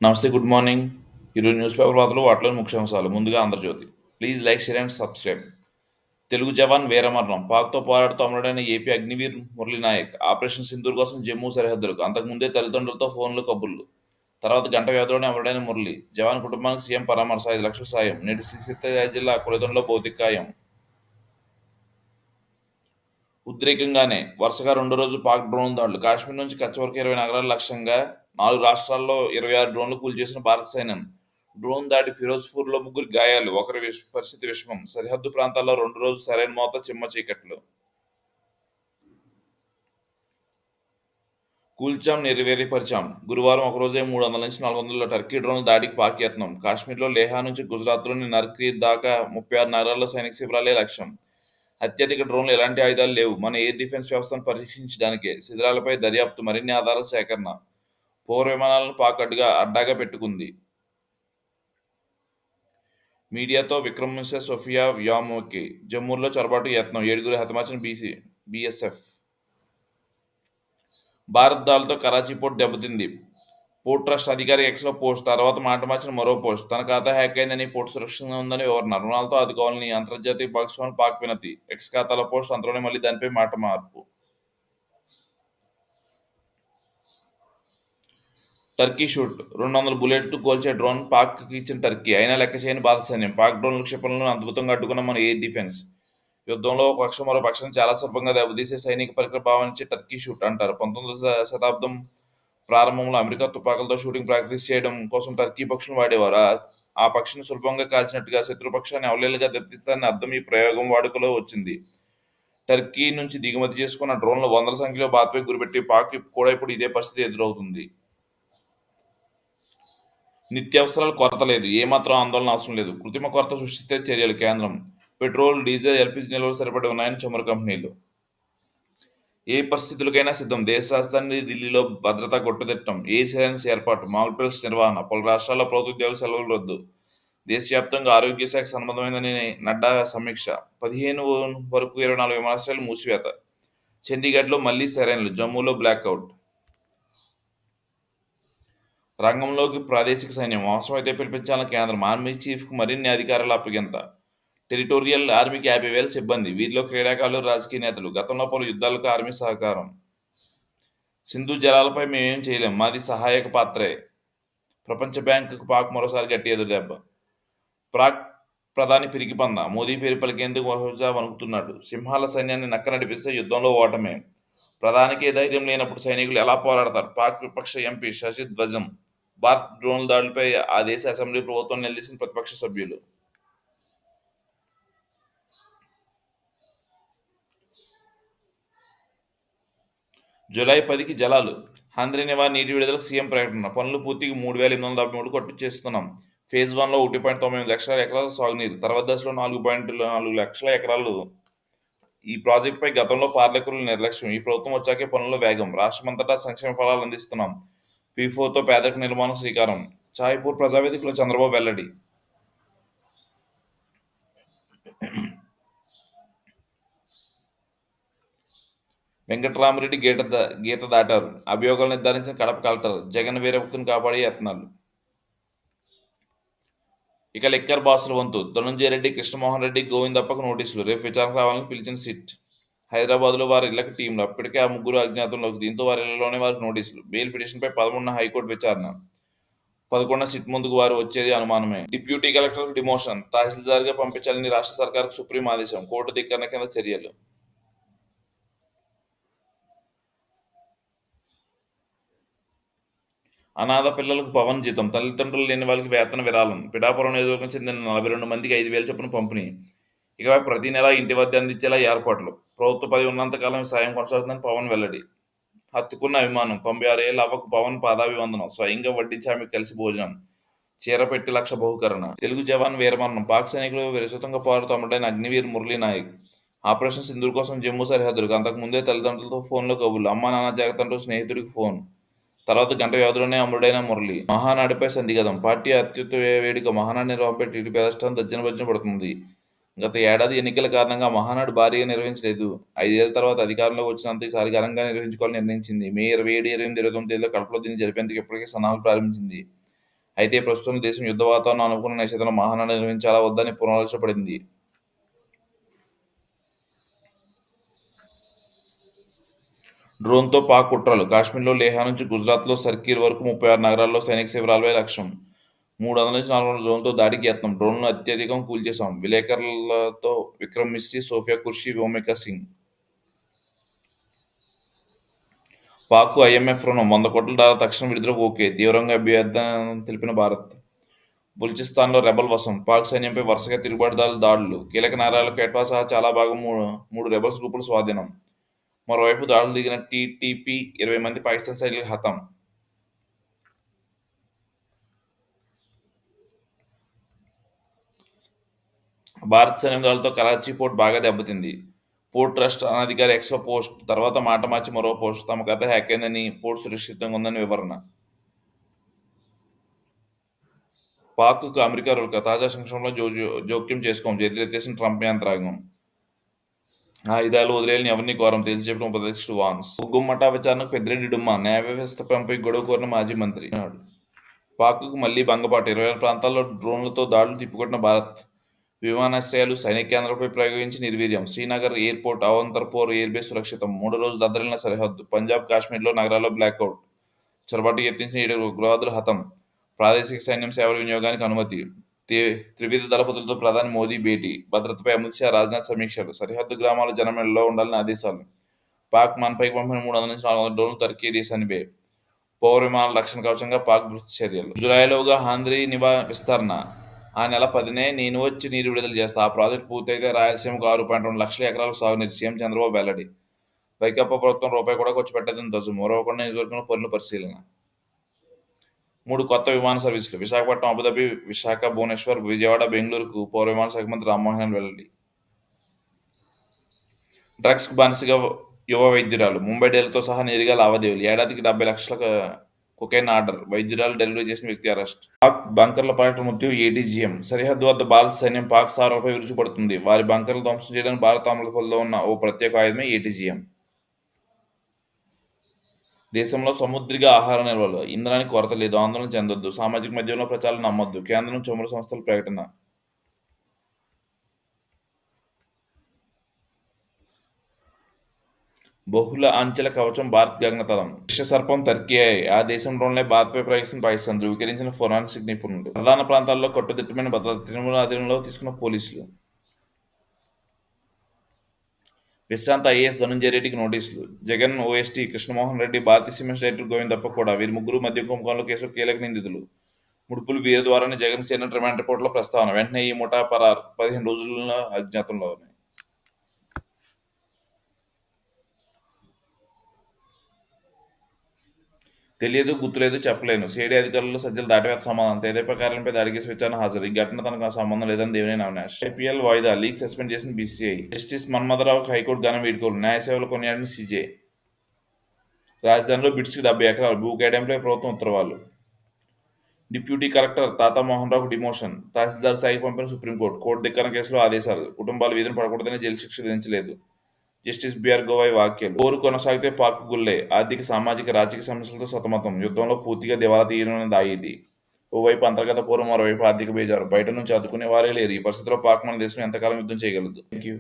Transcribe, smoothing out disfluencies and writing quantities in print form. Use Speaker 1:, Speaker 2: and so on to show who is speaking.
Speaker 1: నమస్తే, good morning. ఈరోజు news paper వార్తలు వాటిలోని ముఖ్యాంశాలు. ముందుగా Andhra Jyothi. Please like, share and subscribe. Telugu జవాన్ వీరమరణం. పాక్తో పోరాడుతూ అమరుడైన ఏపీ అగ్నివీర్ మురళీనాయక్ ఆపరేషన్ సింధూర్ కోసం జమ్మూ సరిహద్దులకు. అంతకుముందే తల్లిదండ్రులతో ఫోన్లు కబుర్లు. తర్వాత గంట వ్యవధిలోనే అమరుడైన మురళి. జవాన్ కుటుంబానికి సీఎం పరామర్శ, 5 లక్షల సాయం. నేడు శ్రీ సత్యసాయి జిల్లా కొలెదొండలో భౌతిక కాయం. ఉద్రేకంగానే వరుసగా రెండో రోజు పాక్ డ్రోన్ దాడులు. కాశ్మీర్ నుంచి కచ్ వరకు 20 నగరాల లక్ష్యంగా 4 రాష్ట్రాల్లో 26 డ్రోన్లు కూల్చేసిన భారత సైన్యం. డ్రోన్ దాడి ఫిరోజ్పూర్లో ముగ్గురు గాయాలు, ఒకరి పరిస్థితి విషమం. సరిహద్దు ప్రాంతాల్లో 2 రోజు సరైన మోత, చిమ్మ చీకట్లు. కూల్చాం, నెరవేర్పరిచాం. గురువారం ఒకరోజే 300 నుంచి 400 టర్కీ డ్రోన్ల దాడికి పాక్ యత్నం. కాశ్మీర్లో లేహా నుంచి గుజరాత్లోని నర్కీర్ దాకా 36 నగరాల్లో సైనిక శిబిరాలే లక్ష్యం. అత్యధిక డ్రోన్లు, ఎలాంటి ఆయుధాలు లేవు. మన ఎయిర్ డిఫెన్స్ వ్యవస్థను పరీక్షించడానికే. శిథిలాలపై దర్యాప్తు, మరిన్ని ఆధారాల సేకరణ. పౌర విమానాలను పాక్ అడ్డాగా పెట్టుకుంది. మీడియాతో విక్రమ్ మిశ్రా, సోఫియా వ్యామోకి. జమ్మూలో చొరబాటు యత్నం, 7గురు హతమార్చిన బీఎస్ఎఫ్. భారత్ దాడులతో కరాచీ పోర్ట్ దెబ్బతింది. పోర్ట్ ట్రస్ట్ అధికారి ఎక్స్లో పోస్ట్. తర్వాత మాట మార్చిన మరో పోస్ట్. తన ఖాతా హ్యాక్ అయిందని, పోర్ట్ సురక్షితంగా ఉందని వివరణ. రుణాలతో ఆదుకోవాలని అంతర్జాతీయ భాగస్వామి పాక్ వినతి. ఎక్స్ ఖాతాలో పోస్ట్. అంతలోనే మళ్ళీ దానిపై మాట మార్పు. Turkey shoot. 200 బుల్లెట్లు కోల్చే డ్రోన్ పాక్కి ఇచ్చిన టర్కీ. అయినా లెక్క చేయని భారత సైన్యం. పాక్ డ్రోన్ల క్షిపణులను అద్భుతంగా అడ్డుకున్న మన ఎయిర్ డిఫెన్స్. యుద్ధంలో ఒక పక్షం మరో పక్షాన్ని చాలా సులభంగా దెబ్బతీసే సైనిక పరికర భావనిచ్చే టర్కీ షూట్ అంటారు. 19వ శతాబ్దం ప్రారంభంలో అమెరికా తుపాకులతో షూటింగ్ ప్రాక్టీస్ చేయడం కోసం టర్కీ పక్షులను వాడేవారు. ఆ పక్షిని సులభంగా కాల్చినట్టుగా శత్రుపక్షాన్ని అవలీలగా దెబ్బతీస్తారని అర్థం ఈ ప్రయోగం వాడుకలో వచ్చింది. టర్కీ నుంచి దిగుమతి చేసుకున్న డ్రోన్లు వందల సంఖ్యలో భారత్పై గురిపెట్టి పాక్ కూడా ఇప్పుడు ఇదే పరిస్థితి ఎదురవుతుంది. నిత్యావసరాల కొరత లేదు, ఏమాత్రం ఆందోళన అవసరం లేదు. కృత్రిమ కొరత సృష్టిస్తే చర్యలు. కేంద్రం. పెట్రోల్, డీజిల్, ఎల్పీజీ నిల్వలు సరిపడి ఉన్నాయని చమురు కంపెనీలు. ఏ పరిస్థితులకైనా సిద్ధం. దేశ రాజధాని ఢిల్లీలో భద్రతా కొట్టుదిట్టం. ఎయిర్ సైలెన్స్ ఏర్పాటు, మాక్డ్రిల్స్ నిర్వహణ. పలు రాష్ట్రాల్లో ప్రభుత్వ ఉద్యోగుల సెలవులు రద్దు. దేశవ్యాప్తంగా ఆరోగ్య శాఖ సంబంధమైందని నడ్డా సమీక్ష. 15 వరకు 24 విమానాశ్రయాలు మూసివేత. చండీగఢ్లో మళ్లీ సైరన్లు. జమ్మూలో బ్లాక్అవుట్. రంగంలోకి ప్రాదేశిక సైన్యం. అవసరమైతే పిలిపించాలని కేంద్రం. ఆర్మీ చీఫ్కు మరిన్ని అధికారాల అప్పగింత. టెరిటోరియల్ ఆర్మీకి 50,000 సిబ్బంది. వీరిలో క్రీడాకారులు, రాజకీయ నేతలు. గతంలో పలు యుద్ధాలకు ఆర్మీ సహకారం. సింధు జలాలపై మేమేం చేయలేం, మాది సహాయక పాత్రే. ప్రపంచ బ్యాంకుకు పాక్ మరోసారి గట్టి ఎదురుదెబ్బ. పాక్ ప్రధాని పిరికిపంద. మోదీ పేరు పలికేందుకు బహుశా వణుకుతున్నాడు. సింహాల సైన్యాన్ని నక్క నడిపిస్తే యుద్ధంలో ఓటమే. ప్రధానికే ధైర్యం లేనప్పుడు సైనికులు ఎలా పోరాడతారు? పాక్ విపక్ష ఎంపీ శశి ధ్వజం. భారత్ డ్రోన్ల దాడులపై ఆ దేశ అసెంబ్లీ ప్రభుత్వం నిలదీసిన ప్రతిపక్ష సభ్యులు. జూలై 10కి జలాలు. హంద్రీనివా నీటి విడుదలకు సీఎం ప్రకటన. పనులు పూర్తికి 3,873 కోట్లు చేస్తున్నాం. ఫేజ్ 1లో 1.98 లక్షల ఎకరాల సాగునీరు. తర్వాత దశలో 4.4 లక్షల ఎకరాలు. ఈ ప్రాజెక్టుపై గతంలో పాలకుల నిర్లక్ష్యం. ఈ ప్రభుత్వం వచ్చాకే పనుల్లో వేగం. రాష్ట్రమంతటా సంక్షేమ ఫలాలు అందిస్తున్నాం. P4తో పేదరిక నిర్మాణం శ్రీకారం. ఛాయ్పూర్ ప్రజావేదికలో చంద్రబాబు వెల్లడి. వెంకట్రామరెడ్డి గీత దాటారు. అభియోగాలు నిర్ధారించిన కడప కలెక్టర్. జగన్ వీరభక్తుని కాపాడే యత్నాలు. ఇక లిక్కర్ బాసుల వంతు. ధనుంజయ రెడ్డి, కృష్ణమోహన్ రెడ్డి, గోవిందప్పకు నోటీసులు. రేపు విచారణకు రావాలని పిలిచిన సిట్. హైదరాబాద్లో వారి ఇళ్లకు టీంలు. అప్పటికే ఆ ముగ్గురు అజ్ఞాతంలోకి. దీంతో వారి ఇళ్లలోనే వారికి నోటీసులు. బెయిల్ పిటిషన్పై 13న హైకోర్టు విచారణ. 11న సిట్ ముందుకు వారు వచ్చేది అనుమానమే. డిప్యూటీ కలెక్టర్కు డిమోషన్. తహసీల్దార్గా పంపించాలని రాష్ట్ర సర్కార్కు సుప్రీం ఆదేశం. కోర్టు ధిక్కరణ కింద చర్యలు. అనాథ పిల్లలకు పవన్ జీతం. తల్లిదండ్రులు లేని వాళ్ళకి వేతన విరాళం. పిఠాపురం నియోజకవర్గం చెందిన 42 మందికి 5,000 చొప్పున పంపిణీ. ఇకపై ప్రతి నెల ఇంటి వద్ద అందించేలా ఏర్పాట్లు. ప్రభుత్వ పదవి ఉన్నంతకాలం ఈ సాయం కొనసాగుతుందని పవన్ వెల్లడి. హత్తుకున్న అభిమానం. 96 ఏళ్ల అవ్వకు పవన్ పాదాభివందనం. స్వయంగా వడ్డించి ఆమెకు కలిసి భోజనం. చీర పెట్టి 1,00,000 బహుకరణ. తెలుగు జవాన్ వీరమరణం. పాక్ సైనికులు విరసతంగా పోరాడుతూ అమరుడైన అగ్నివీర్ మురళీనాయక్ ఆపరేషన్ సింధూర్ కోసం జమ్మూ సరిహద్దులకు. అంతకుముందే తల్లిదండ్రులతో ఫోన్లో కబుర్లు. అమ్మా నాన్న జాగ్రత్త అంటూ స్నేహితుడికి ఫోన్. తర్వాత గంట వ్యవధిలోనే అమరుడైన మురళి. మహానాడుపై సందిగదం. పార్టీ అత్యుత్త వేడుక. మహానాడు నిర్వహణపై టీడీపీ అధిష్టానం తర్జన పడుతుంది. గత ఏడాది ఎన్నికల కారణంగా మహానాడు భారీగా నిర్వహించలేదు. 5 ఏళ్ల తర్వాత అధికారంలోకి వచ్చినంత ఈసారి ఘనంగా నిర్వహించుకోవాలని నిర్ణయించింది. మే 27, 28, 29 తేదీలో కడపలో దీన్ని జరిపేందుకు ఇప్పటికే సన్నాహాలు ప్రారంభించింది. అయితే ప్రస్తుతం దేశం యుద్ధ వాతావరణం అనుకున్న నేపథ్యంలో మహానాడు నిర్వహించాలా వద్దని పునరాలోచించబడింది. డ్రోన్‌తో పాక్ కుట్రలు కాశ్మీర్‌లో లేహ్ నుంచి గుజరాత్‌లో సర్కిల్ వరకు 36 నగరాల్లో సైనిక శిబిరాలపై లక్ష్యం. 300-400 డ్రోన్‌లతో దాడికి యత్నం. డ్రోన్‌లను అత్యధికం కూల్చేశాం. విలేకరులతో విక్రమ్ మిస్రీ, సోఫియా ఖుర్షీ, వ్యోమిక సింగ్. పాక్‌కు ఐఎంఎఫ్ రుణం $100 కోట్ల తక్షణ విడుదలకు ఓకే. తీవ్రంగా అభ్యర్థన తెలిపిన భారత్. బలూచిస్తాన్‌లో రెబెల్ వశం. పాక్ సైన్యంపై వరుసగా తిరుగుబాటుదారుల దాడులు. కీలక నగరాలు క్వెటా సహా చాలా భాగం మూడు రెబెల్స్ గ్రూపుల స్వాధీనం. మరోవైపు దాడులు దిగిన టీటీపీ 20 మంది పాకిస్తాన్ సైనికులు హతం. భారత సైన్యం దాడులతో కరాచీ పోర్ట్ బాగా దెబ్బతింది. పోర్ట్ ట్రస్ట్ అనధికారి ఎక్స్‌లో పోస్ట్. తర్వాత మాట మార్చి మరో పోస్ట్. తమ ఖాతా హ్యాక్ అయిందని, పోర్ట్ సురక్షితంగా ఉందని వివరణ. పాక్‌కు అమెరికా రొల్క. తాజా సంక్షోభంలో జోక్యం చేసుకోం. చేతులెత్తేసిన ట్రంప్ యంత్రాంగం. ఆయుధాలు వదిలేయాలని ఎవరిని కోరం. తేల్చి చెప్పిన ఉపధ్యక్షుడు వాన్స్. బొగ్గు మఠా విచారణకు పెద్దిరెడ్డి డుమ్మా. న్యాయ వ్యవస్థపై గొడవ కోరిన మాజీ మంత్రి. పాక్‌కు మళ్లీ భంగపాటు. 20 ప్రాంతాల్లో డ్రోన్లతో దాడులు తిప్పికొట్టిన భారత్. విమానాశ్రయాలు, సైనిక కేంద్రాలపై ప్రయోగించి నిర్వీర్యం. శ్రీనగర్ ఎయిర్పోర్ట్, అవంతర్పూర్ ఎయిర్బేస్ సురక్షితం. 3 రోజు దద్దరిల్లిన సరిహద్దు. పంజాబ్, కాశ్మీర్లో నగరాల్లో బ్లాకౌట్. చొరబాటుకు యత్నించిన 7 ఉగ్రవాదులు హతం. ప్రాదేశిక సైన్యం సేవల వినియోగానికి అనుమతి. త్రివిధ దళపతులతో ప్రధాని మోదీ భేటీ. భద్రతపై అమిత్ షా, రాజ్నాథ్ సమీక్షలు. సరిహద్దు గ్రామాల జనం ఇళ్లలో ఉండాలని ఆదేశాలు. పాక్ మనపైకి పంపిన 300-400 డ్రోన్లు టర్కీ దేశానివే. పౌర విమానాల రక్షణ కవచంగా పాక్ దృష్టి చర్యలు. జులైలోగా హాంద్రీ నివా విస్తరణ. ఆ నెల 10నే నేను వచ్చి నీరు విడుదల చేస్తా. ఆ ప్రాజెక్టు పూర్తయితే రాయలసీమకు 6.2 లక్షల ఎకరాలకు సాగునీరు. సీఎం చంద్రబాబు వెల్లడి. వైకాపా ప్రభుత్వం రూపాయి కూడా ఖర్చు పెట్టదని ధ్వజం. మరోకొండ నియోజకవర్గంలో పనుల పరిశీలన. 3 కొత్త విమాన సర్వీసులు. విశాఖపట్నం, అబుదాబి, విశాఖ, భువనేశ్వర్, విజయవాడ, బెంగళూరుకు పౌర విమాన శాఖ మంత్రి రామ్మోహన్ వెల్లడి. డ్రగ్స్‌కు బానిసగా యువ వైద్యురాలు. ముంబై డీలర్తో సహా నేరుగా లావాదేవీలు. ఏడాదికి 70 లక్షల కొకైన్ ఆర్డర్. వైద్యురాలు డెలివరీ చేసిన వ్యక్తి అరెస్ట్. పాక్ బంకర్ల పర్యటన మృత్యు ఏటీజీఎం. సరిహద్దు వద్ద భారత సైన్యం పాక్ స్థావరాలపై విరుచుపడుతుంది. వారి బంకర్లు ధ్వంసం చేయడానికి భారత అమలులో ఉన్న ఓ ప్రత్యేక ఆయుధమే ఏటీజీఎం. దేశంలో సముద్రిక ఆహార నిల్వలు. ఇంధనానికి కొరత లేదు. ఆందోళన చెందొద్దు. సామాజిక మాధ్యమంలో ప్రచారాలు నమ్మొద్దు. కేంద్రం, చమురు సంస్థల ప్రకటన. బహుళ అంచెల కవచం భారత్ గగనతలం. విషసర్పం టర్కీ. ఆ దేశం డ్రోన్లే భారత్పై ప్రయోగిస్తున్న పాకిస్తాన్. ధృవీకరించిన ఫోరెన్సిక్ నిపుణులు. ప్రధాన ప్రాంతాల్లో కట్టుదిట్టమైన భద్రత. తిరుమల ఆధీనంలో తీసుకున్న పోలీసులు. విశ్రాంత ఐఏఎస్ ధనుంజయ రెడ్డికి నోటీసులు. Jagan OSD Krishnamohan Reddy, Bharathi cements director Govindappa కూడా. వీరి ముగ్గురు మద్యం కుంభకోణంలో కేసులో కీలక నిందితులు. ముడుపులు వీరి ద్వారానే జగన్ చేరిన రిమాండ్ రిపోర్టులో ప్రస్తావన. వెంటనే ఈ ముఠా పరారు. 15 రోజుల్లో అజ్ఞాతంలో. తెలియదు, గుర్తులేదు, చెప్పలేను. సిఐడి అధికారులు సజ్జల దాటివేత సమాధానం. తెదేపా కార్యాలయంపై దాడికి విచారణ హాజరు. ఈ ఘటన తనకు సంబంధం లేదని దేవినేని అవినాష్. ఐపీఎల్ వాయిదా. లీగ్ సస్పెండ్ చేసిన బీసీఐ. జస్టిస్ మన్మథరావుకు హైకోర్టు ఘన వీడ్కోలు. న్యాయ సేవలు కొనియాడిన సీజే. రాజధానిలో బిట్స్కి 70 ఎకరాలు భూ కేటాయింపుపై ప్రభుత్వం ఉత్తర్వులు. డిప్యూటీ కలెక్టర్ తాతా మోహన్ రావుకు డిమోషన్. తహసీల్దార్ స్థాయికి పంపిన సుప్రీంకోర్టు. కోర్టు ధిక్కరణ కేసులో ఆదేశాలు. కుటుంబాలు వీధిన పడకూడదని జైలు శిక్ష విధించలేదు. జస్టిస్ బిఆర్ గవాయ్ వ్యాఖ్యలు. పోరు కొనసాగితే పాక్ గుల్లే. ఆర్థిక, సామాజిక, రాజకీయ సమస్యలతో సతమతం. యుద్ధంలో పూర్తిగా దివాలా తీయనున్నది దాయిది. ఓవైపు అంతర్గత పోరు, మరోవైపు ఆర్థిక బేజారు. బయట నుంచి ఆదుకునే వారే లేరు. ఈ పరిస్థితుల్లో పాక్ మన దేశం ఎంతకాలం యుద్ధం చేయగలదు? Thank you.